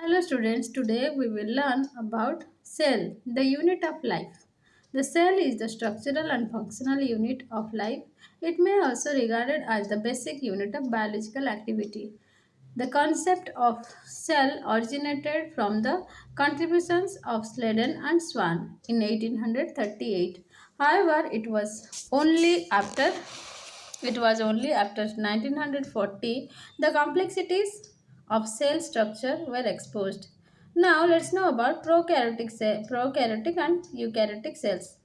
Hello students, today we will learn about cell, the unit of life. The cell is the structural and functional unit of life. It may also be regarded as the basic unit of biological activity. The concept of cell originated from the contributions of Sladen and Swan in 1838. However, it was only after 1940 the complexities of cell structure were exposed. Now let's know about prokaryotic and eukaryotic cells.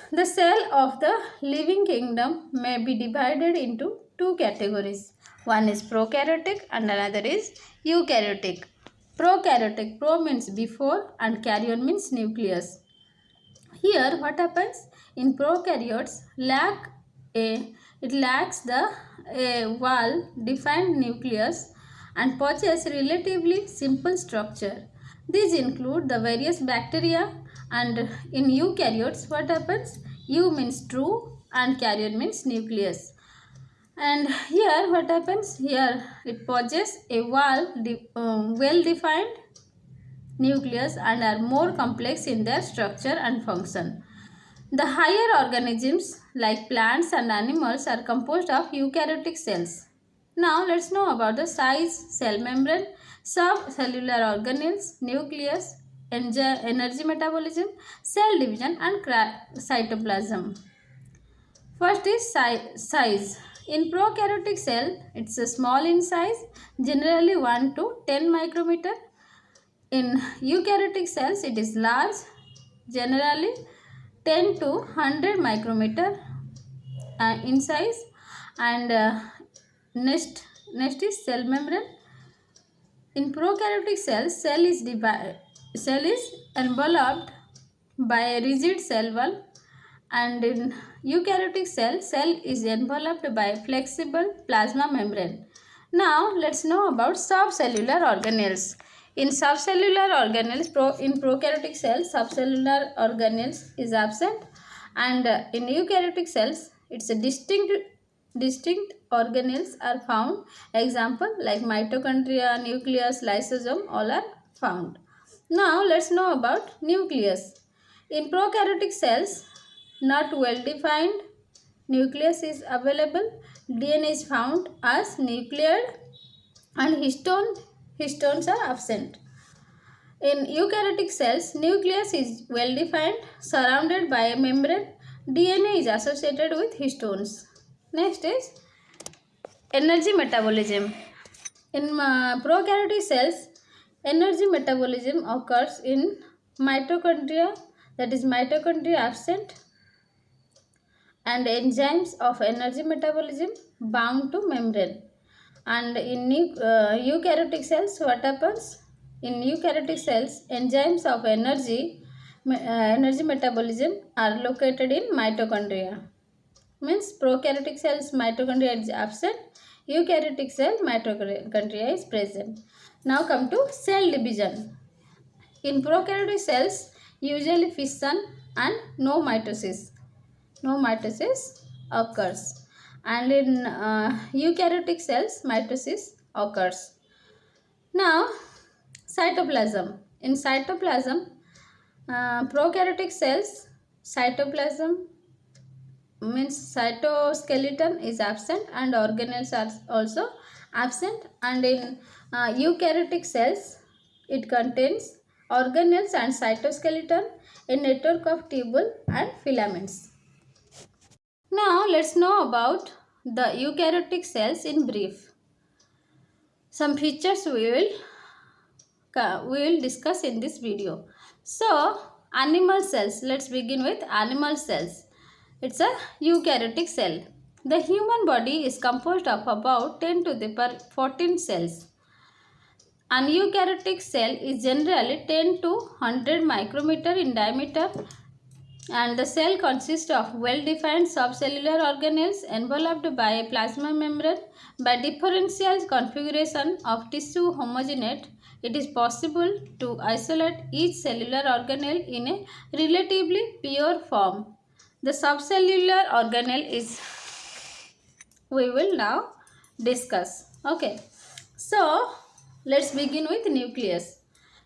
The cell of the living kingdom may be divided into two categories. One is prokaryotic and another is eukaryotic. Prokaryotic, pro means before and karyon means nucleus. Here what happens in prokaryotes it lacks the well defined nucleus and possess relatively simple structure. These include the various bacteria, and in eukaryotes what happens, eu means true and karyon means nucleus. And here what happens, here it possesses a well defined nucleus and are more complex in their structure and function. The higher organisms like plants and animals are composed of eukaryotic cells. Now let's know about the size, cell membrane, subcellular organelles, nucleus, energy metabolism, cell division and cytoplasm. First is size. In prokaryotic cell, it's a small in size, generally 1 to 10 micrometer. In eukaryotic cells, it is large, generally 10 to 100 micrometer in size. And next is cell membrane. In prokaryotic cells, cell is enveloped by a rigid cell wall, and in eukaryotic cell is enveloped by flexible plasma membrane. Now let's know about subcellular organelles. In subcellular organelles, in prokaryotic cells, subcellular organelles is absent, and in eukaryotic cells, it's a distinct organelles are found. Example like mitochondria, nucleus, lysosome, all are found. Now let's know about nucleus. In prokaryotic cells, not well defined nucleus is available. DNA is found as nucleated and histones are absent. In eukaryotic cells, nucleus is well defined, surrounded by a membrane. DNA is associated with histones. Next is energy metabolism. In prokaryotic cells, energy metabolism occurs in mitochondria, that is mitochondria absent, and enzymes of energy metabolism bound to membrane. And in eukaryotic cells, what happens? In eukaryotic cells, enzymes of energy metabolism are located in mitochondria. Means prokaryotic cells mitochondria is absent, eukaryotic cell mitochondria is present. Now come to cell division. In prokaryotic cells, usually fission and no mitosis occurs, and in eukaryotic cells mitosis occurs. Now cytoplasm. In cytoplasm, prokaryotic cells, cytoplasm means cytoskeleton is absent and organelles are also absent, and in eukaryotic cells it contains organelles and cytoskeleton, a network of tubule and filaments. Now let's know about the eukaryotic cells in brief. Some features we will discuss in this video. So animal cells, let's begin with animal cells. It's a eukaryotic cell. The human body is composed of about 10 to the power 14 cells. An eukaryotic cell is generally 10 to 100 micrometer in diameter, and the cell consists of well-defined subcellular organelles enveloped by a plasma membrane. By differential configuration of tissue homogenate, it is possible to isolate each cellular organelle in a relatively pure form. The subcellular organelle is we will now discuss. Okay, so Let's begin with nucleus.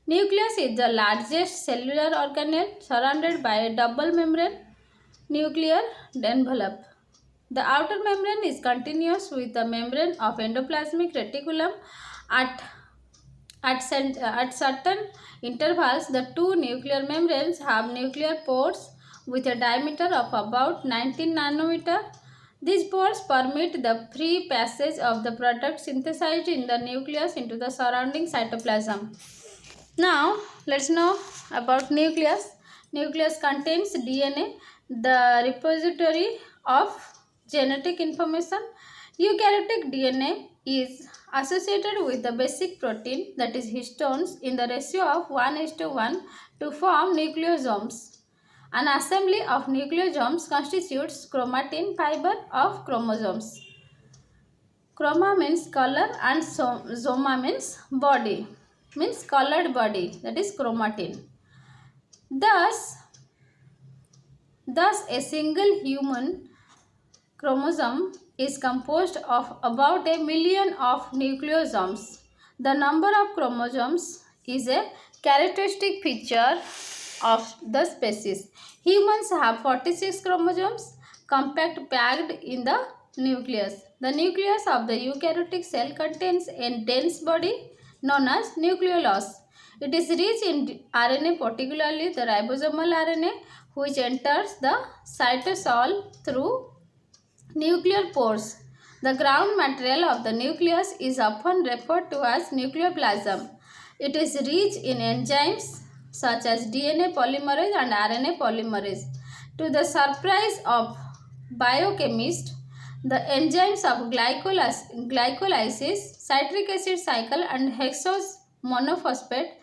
Nucleus is the largest cellular organelle surrounded by a double membrane nuclear envelope. The outer membrane is continuous with the membrane of endoplasmic reticulum. At, at certain intervals, the two nuclear membranes have nuclear pores with a diameter of about 19 nanometer. These pores permit the free passage of the product synthesized in the nucleus into the surrounding cytoplasm. Now, let's know about nucleus. Nucleus contains DNA, the repository of genetic information. Eukaryotic DNA is associated with the basic protein, that is histones, in the ratio of 1:1 to form nucleosomes. An assembly of nucleosomes constitutes chromatin fiber of chromosomes. Chroma means color and soma means body, means colored body, that is chromatin. Thus, a single human chromosome is composed of about a million of nucleosomes. The number of chromosomes is a characteristic feature of the species. Humans have 46 chromosomes compact packed in the nucleus. The nucleus of the eukaryotic cell contains a dense body known as nucleolus. It is rich in RNA, particularly the ribosomal RNA, which enters the cytosol through nuclear pores. The ground material of the nucleus is often referred to as nucleoplasm. It is rich in enzymes such as DNA polymerase and RNA polymerase. To the surprise of biochemists, the enzymes of glycolysis, citric acid cycle, and hexose monophosphate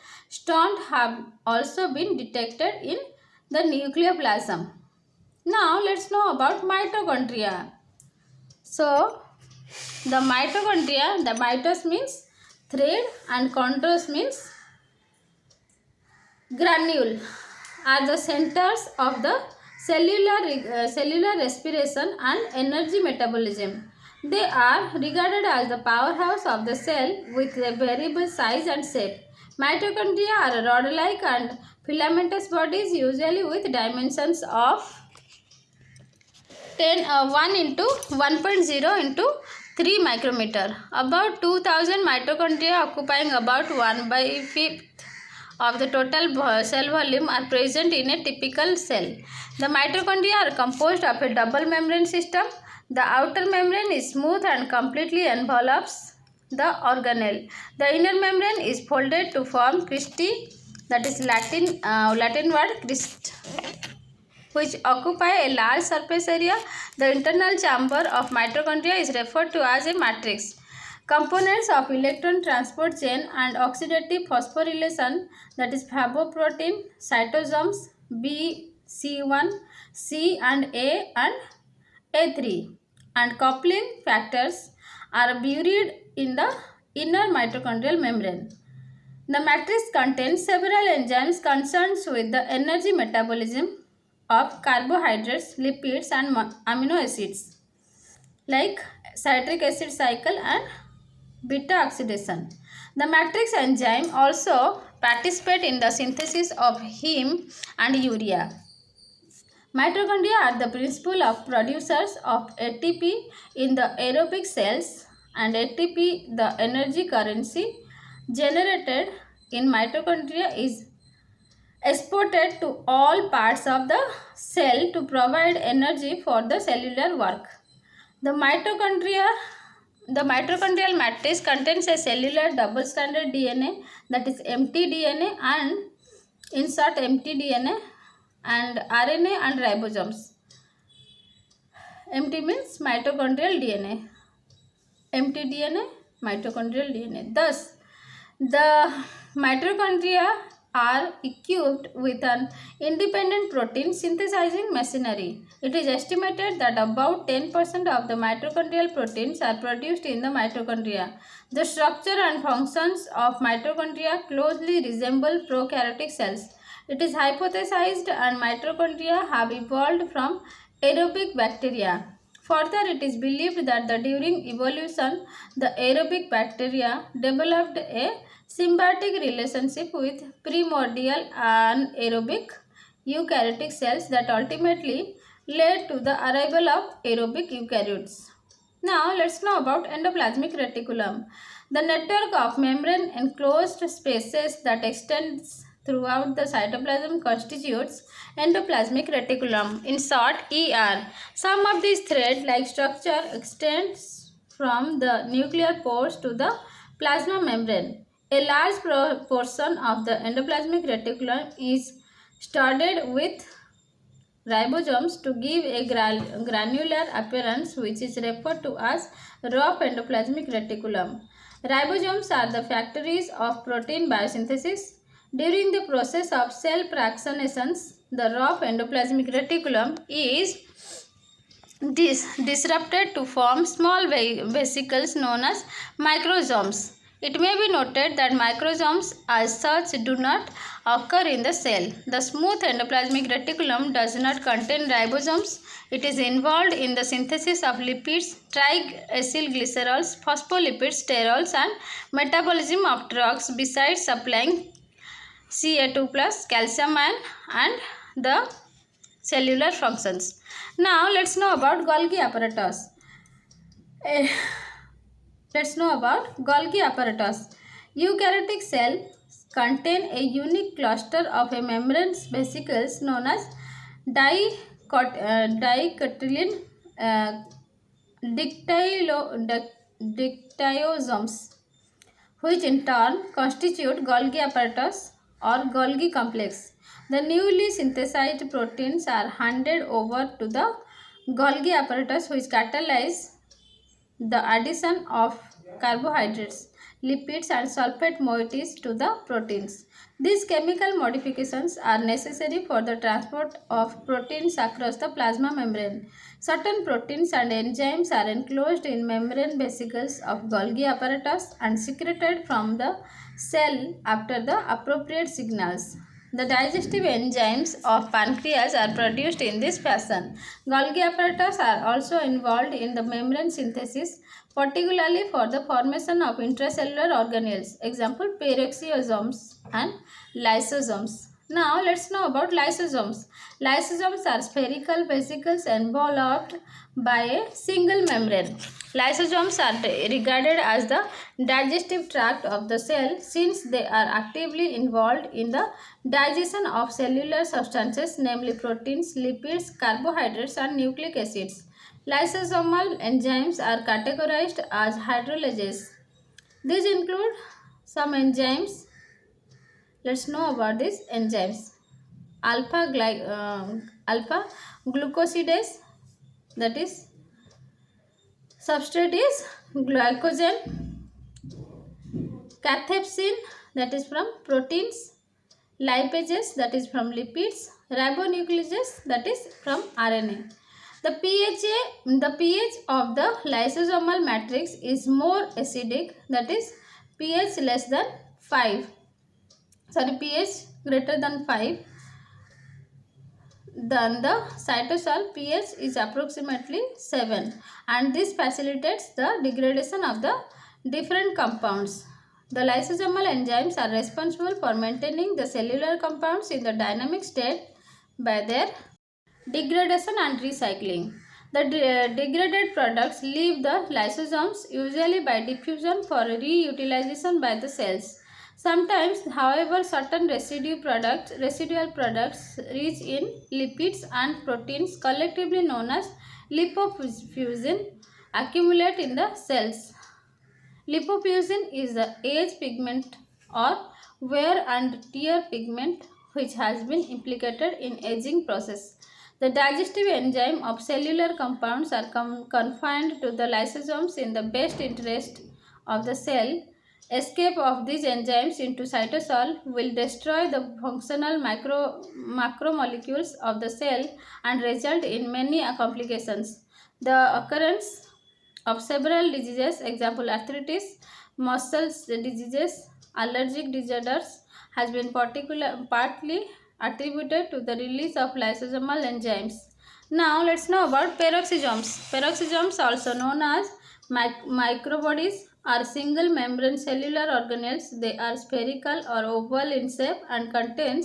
don't have also been detected in the nucleoplasm. Now let's know about mitochondria. So the mitos means thread and chondros means granule, are the centers of the cellular respiration and energy metabolism. They are regarded as the powerhouse of the cell with a variable size and shape. Mitochondria are rod-like and filamentous bodies, usually with dimensions of 1 into 1.0 into 3 micrometer. About 2000 mitochondria occupying about 1 by 5th of the total cell volume are present in a typical cell. The mitochondria are composed of a double membrane system. The outer membrane is smooth and completely envelopes the organelle. The inner membrane is folded to form cristae, that is Latin word crist, which occupy a large surface area. The internal chamber of mitochondria is referred to as a matrix. Components of electron transport chain and oxidative phosphorylation, that is phavoprotein, cytosomes B, C1, C and A3, and coupling factors are buried in the inner mitochondrial membrane. The matrix contains several enzymes concerned with the energy metabolism of carbohydrates, lipids and amino acids like citric acid cycle and beta oxidation. The matrix enzyme also participate in the synthesis of heme and urea. Mitochondria are the principal of producers of ATP in the aerobic cells, and ATP, the energy currency generated in mitochondria, is exported to all parts of the cell to provide energy for the cellular work. The mitochondrial matrix contains a cellular double-stranded DNA, that is mtDNA, and insert mtDNA and RNA and ribosomes. MT means mitochondrial DNA. mtDNA, mitochondrial DNA. Thus, the mitochondria are equipped with an independent protein synthesizing machinery. It is estimated that about 10% of the mitochondrial proteins are produced in the mitochondria. The structure and functions of mitochondria closely resemble prokaryotic cells. It is hypothesized and mitochondria have evolved from aerobic bacteria. Further, it is believed that during evolution, the aerobic bacteria developed a symbiotic relationship with primordial anaerobic eukaryotic cells that ultimately led to the arrival of aerobic eukaryotes. Now, let's know about endoplasmic reticulum. The network of membrane enclosed spaces that extends throughout the cytoplasm constitutes endoplasmic reticulum, in short ER. Some of these thread-like structure extends from the nuclear pores to the plasma membrane. A large portion of the endoplasmic reticulum is studded with ribosomes to give a granular appearance, which is referred to as rough endoplasmic reticulum. Ribosomes are the factories of protein biosynthesis. During the process of cell fractionations, the rough endoplasmic reticulum is disrupted to form small vesicles known as microsomes. It may be noted that microsomes as such do not occur in the cell. The smooth endoplasmic reticulum does not contain ribosomes. It is involved in the synthesis of lipids, triacylglycerols, phospholipids, sterols, and metabolism of drugs, besides supplying Ca2 plus calcium and the cellular functions. Now let's know about Golgi apparatus. Eh, let's know about Golgi apparatus. Eukaryotic cells contain a unique cluster of a membrane vesicles known as dicotyledon dictyosomes, which in turn constitute Golgi apparatus or Golgi complex. The newly synthesized proteins are handed over to the Golgi apparatus, which catalyze the addition of carbohydrates, lipids, and sulfate moieties to the proteins. These chemical modifications are necessary for the transport of proteins across the plasma membrane. Certain proteins and enzymes are enclosed in membrane vesicles of Golgi apparatus and secreted from the cell after the appropriate signals. The digestive enzymes of pancreas are produced in this fashion. Golgi apparatus are also involved in the membrane synthesis, particularly for the formation of intracellular organelles, example peroxisomes and lysosomes. Now let's know about lysosomes. Lysosomes are spherical vesicles enveloped by a single membrane. Lysosomes are regarded as the digestive tract of the cell since they are actively involved in the digestion of cellular substances, namely proteins, lipids, carbohydrates, and nucleic acids. Lysosomal enzymes are categorized as hydrolases. These include some enzymes. Let's know about these enzymes. Alpha glucosidase, that is substrate is glycogen. Cathepsin, that is from proteins. Lipases, that is from lipids. Ribonucleases, that is from RNA. The pH of the lysosomal matrix is more acidic, that is pH less than 5. pH greater than 5 than the cytosol. pH is approximately 7, and this facilitates the degradation of the different compounds. The lysosomal enzymes are responsible for maintaining the cellular compounds in the dynamic state by their degradation and recycling. The degraded products leave the lysosomes, usually by diffusion, for reutilization by the cells. Sometimes, however, certain residual products rich in lipids and proteins, collectively known as lipofuscin, accumulate in the cells. Lipofuscin is the age pigment or wear and tear pigment which has been implicated in aging process. The digestive enzyme of cellular compounds are confined to the lysosomes in the best interest of the cell. Escape of these enzymes into cytosol will destroy the functional macromolecules of the cell and result in many complications. The occurrence of several diseases, example arthritis, muscle diseases, allergic disorders, has been partly attributed to the release of lysosomal enzymes. Now let's know about peroxisomes. Peroxisomes, also known as microbodies, are single membrane cellular organelles. They are spherical or oval in shape and contain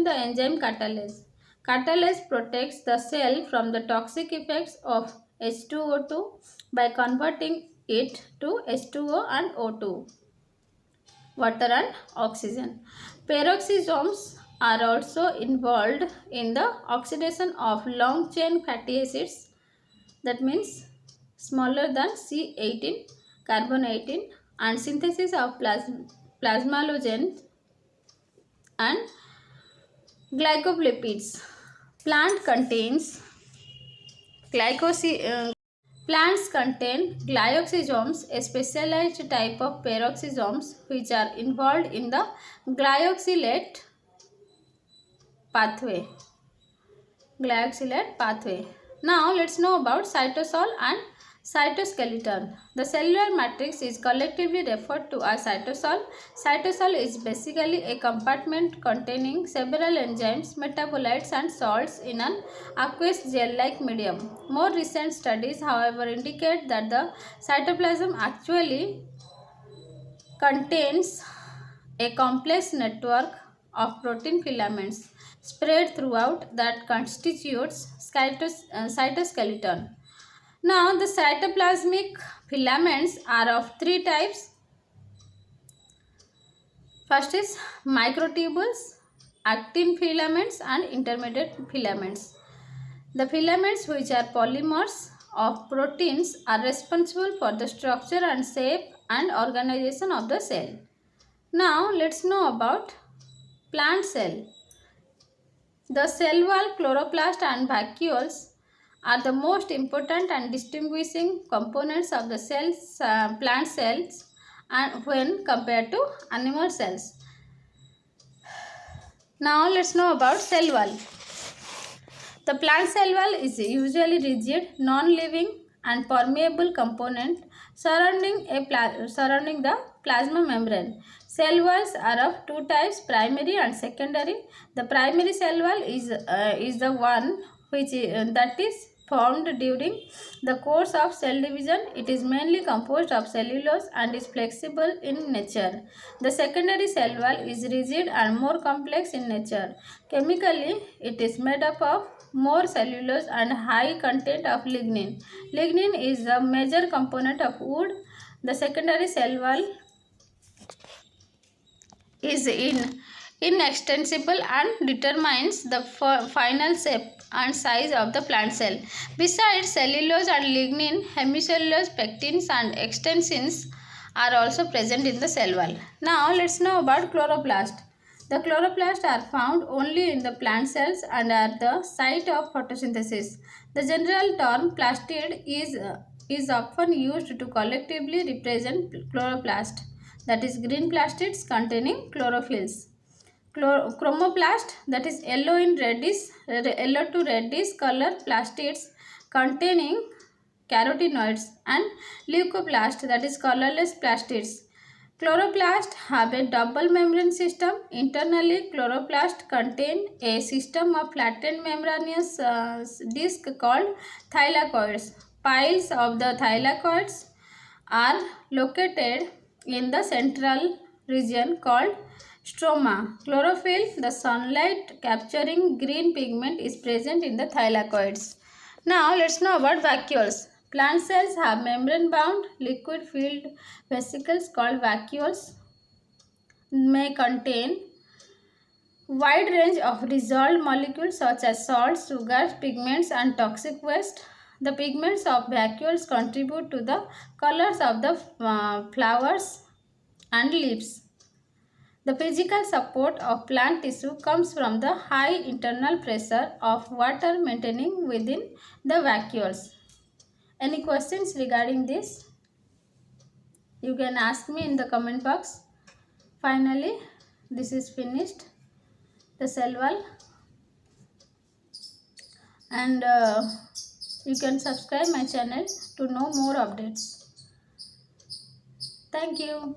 the enzyme catalase. Catalase protects the cell from the toxic effects of H2O2 by converting it to H2O and O2, water and oxygen. Peroxisomes are also involved in the oxidation of long chain fatty acids, that means smaller than C18, carbon 18, and synthesis of plasmalogen and glycolipids. Plant contains glycosi- uh, Plants contain glyoxysomes, a specialized type of peroxisomes which are involved in the glyoxylate pathway. Now let's know about cytosol and cytoskeleton. The cellular matrix is collectively referred to as cytosol. Cytosol is basically a compartment containing several enzymes, metabolites and salts in an aqueous gel-like medium. More recent studies, however, indicate that the cytoplasm actually contains a complex network of protein filaments spread throughout that constitutes cytoskeleton. Now, the cytoplasmic filaments are of three types. First is microtubules, actin filaments, and intermediate filaments. The filaments, which are polymers of proteins, are responsible for the structure and shape and organization of the cell. Now, let's know about plant cell. The cell wall, chloroplast and vacuoles are the most important and distinguishing components of the plant cells and when compared to animal cells. Now let's know about cell wall. The plant cell wall is usually rigid, non-living and permeable component surrounding the plasma membrane. Cell walls are of two types, primary and secondary. The primary cell wall is the one that is formed during the course of cell division. It is mainly composed of cellulose and is flexible in nature. The secondary cell wall is rigid and more complex in nature. Chemically, it is made up of more cellulose and high content of lignin. Lignin is a major component of wood. The secondary cell wall is inextensible and determines the final shape and size of the plant cell. Besides cellulose and lignin, hemicellulose, pectins and extensins are also present in the cell wall. Now let's know about chloroplast. The chloroplasts are found only in the plant cells and are the site of photosynthesis. The general term plastid is often used to collectively represent chloroplast, that is green plastids containing chlorophylls. Chromoplast, that is yellow to reddish color plastids containing carotenoids, and leucoplast, that is colorless plastids. Chloroplasts have a double membrane system. Internally, chloroplasts contain a system of flattened membranous disc called thylakoids. Piles of the thylakoids are located in the central region called stroma. Chlorophyll, the sunlight capturing green pigment, is present in the thylakoids. Now let's know about vacuoles. Plant cells have membrane-bound liquid-filled vesicles called vacuoles. May contain wide range of dissolved molecules such as salts, sugars, pigments, and toxic waste. The pigments of vacuoles contribute to the colors of the flowers and leaves. The physical support of plant tissue comes from the high internal pressure of water maintaining within the vacuoles. Any questions regarding this? You can ask me in the comment box. Finally, this is finished, the cell wall, and you can subscribe my channel to know more updates. Thank you.